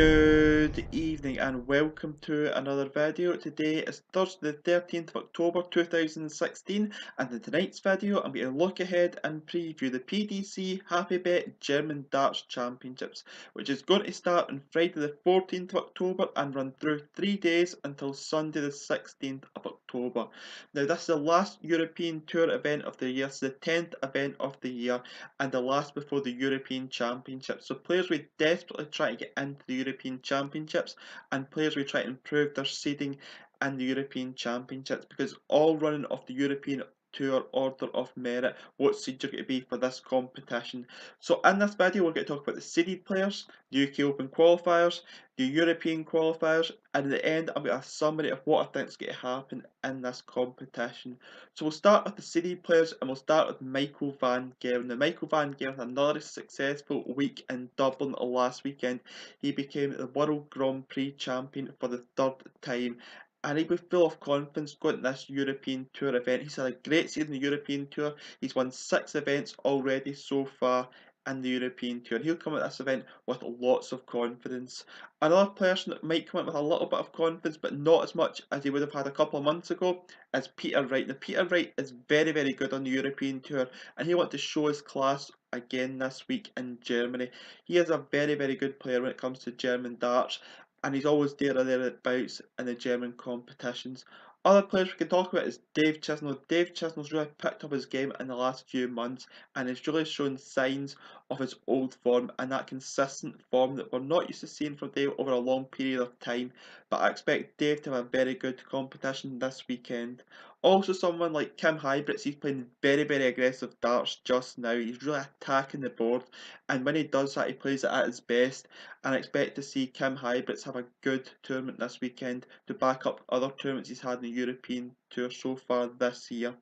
Good evening and welcome to another video. Today is Thursday the 13th of October 2016, and in tonight's video I'm going to look ahead and preview the PDC HappyBet German Darts Championships, which is going to start on Friday the 14th of October and run through 3 days until Sunday the 16th of October. Now this is the last European Tour event of the year, so the 10th event of the year and the last before the European Championships. So players will desperately try to get into the European Championships, and players will try to improve their seeding in the European Championships, because all running of the European Tour order of merit, what seed you're going to be for this competition. So in this video we're going to talk about the seeded players, the UK Open qualifiers, the European qualifiers, and at the end I'm going to have a summary of what I think is going to happen in this competition. So we'll start with the seeded players, and we'll start with Michael van Gerwen. Now Michael van Gerwen had another successful week in Dublin last weekend. He became the World Grand Prix champion for the third time, and he was full of confidence going to this European Tour event. He's had a great season in the European Tour. He's won 6 events already so far in the European Tour. He'll come at this event with lots of confidence. Another person that might come in with a little bit of confidence, but not as much as he would have had a couple of months ago, is Peter Wright. Now Peter Wright is very, very good on the European Tour, and he wants to show his class again this week in Germany. He is a very, very good player when it comes to German darts, and he's always there or thereabouts in the German competitions. Other players we can talk about is Dave Chisnall. Dave Chisnall's really picked up his game in the last few months, and has really shown signs of his old form and that consistent form that we're not used to seeing from Dave over a long period of time. But I expect Dave to have a very good competition this weekend. Also someone like Kim Huybrechts, he's playing very, very aggressive darts just now. He's really attacking the board, and when he does that he plays it at his best, and I expect to see Kim Huybrechts have a good tournament this weekend to back up other tournaments he's had in the European Tour so far this year.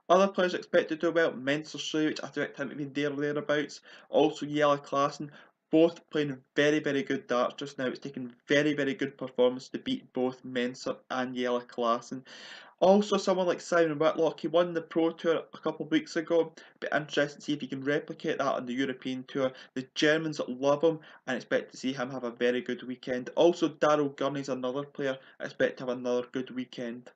Other players expected to do well: Mensur Suljovic, I expect him to be there or thereabouts. Also Jelle Klaasen, both playing very, very good darts just now. It's taken very, very good performance to beat both Mensur and Jelle Klaasen. Also someone like Simon Whitlock, he won the Pro Tour a couple of weeks ago, but interested to see if he can replicate that on the European Tour. The Germans love him, and expect to see him have a very good weekend. Also Daryl Gurney is another player I expect to have another good weekend.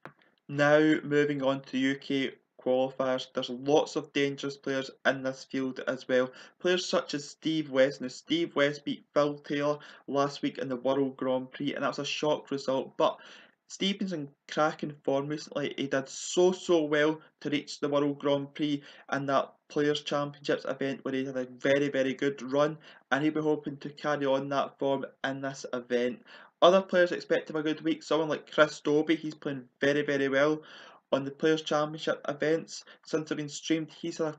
Now moving on to the UK qualifiers, there's lots of dangerous players in this field as well. Players such as Steve West. Now Steve West beat Phil Taylor last week in the World Grand Prix, and that was a shock result, but Steven's in cracking form recently. He did so well to reach the World Grand Prix and that Players Championships event where he had a very, very good run, and he'll be hoping to carry on that form in this event. Other players expect to have a good week. Someone like Dobey, he's playing very, very well on the Players Championship events. Since they've been streamed, he's had a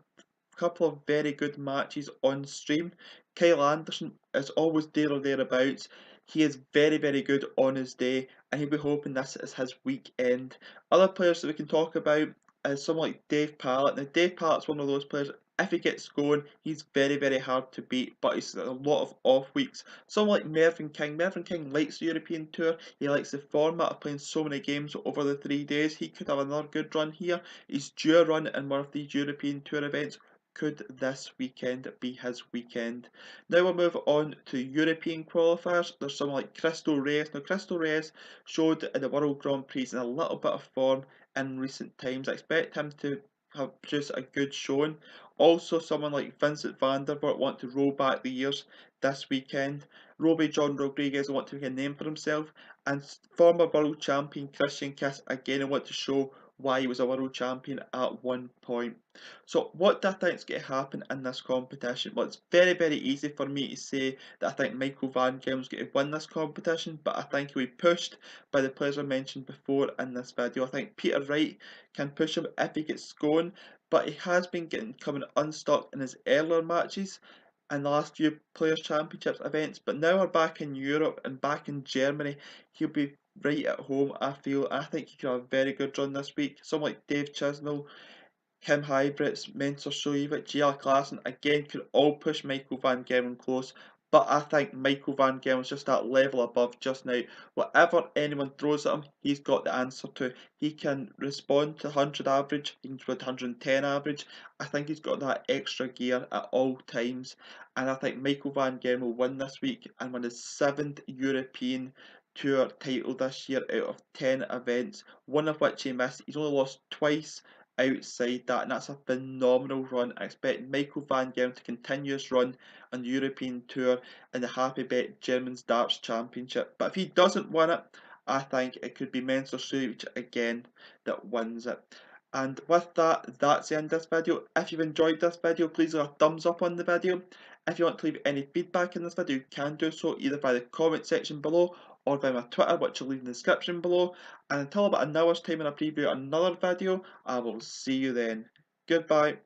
couple of very good matches on stream. Kyle Anderson is always there or thereabouts. He is very, very good on his day, and he'll be hoping this is his weekend. Other players that we can talk about is someone like Dave Pallett. Now Dave Pallett's one of those players, if he gets going, he's very, very hard to beat, but he's got a lot of off weeks. Someone like Mervyn King. Mervyn King likes the European Tour. He likes the format of playing so many games over the 3 days. He could have another good run here. He's due a run in one of these European Tour events. Could this weekend be his weekend? Now we'll move on to European qualifiers. There's someone like Cristo Reyes. Now Cristo Reyes showed in the World Grand Prix in a little bit of form in recent times. I expect him to have produced a good showing. Also someone like Vincent van der Voort want to roll back the years this weekend. Rowby-John Rodriguez want to make a name for himself, and former world champion Christian Kiss again want to show why he was a world champion at one point. So what do I think is going to happen in this competition? Well, it's very, very easy for me to say that I think Michael van Gerwen is going to win this competition, but I think he'll be pushed by the players I mentioned before in this video. I think Peter Wright can push him if he gets going, but he has been coming unstuck in his earlier matches in the last few Players Championships events, but now we're back in Europe and back in Germany. He'll be right at home, I feel. I think he could have a very good run this week. Someone like Dave Chisnall, Kim Huybrechts, Mensur Suljovic, Jelle Klaasen again could all push Michael van Gerwen close, But I think Michael van Gerwen's just that level above just now. Whatever anyone throws at him, he's got the answer to. He can respond to 100 average, he can respond to 110 average. I think he's got that extra gear at all times. And I think Michael van Gerwen will win this week and win his 7th European Tour title this year out of 10 events, one of which he missed. He's only lost twice outside that, and that's a phenomenal run. I expect Michael van Gerwen to continue his run on the European Tour in the HappyBet Germans Darts Championship. But if he doesn't win it, I think it could be Mensur Suljovic again that wins it. And with that, that's the end of this video. If you've enjoyed this video, please leave a thumbs up on the video. If you want to leave any feedback in this video, you can do so either by the comment section below or by my Twitter, which I'll leave in the description below. And until about an hour's time when I preview another video, I will see you then. Goodbye.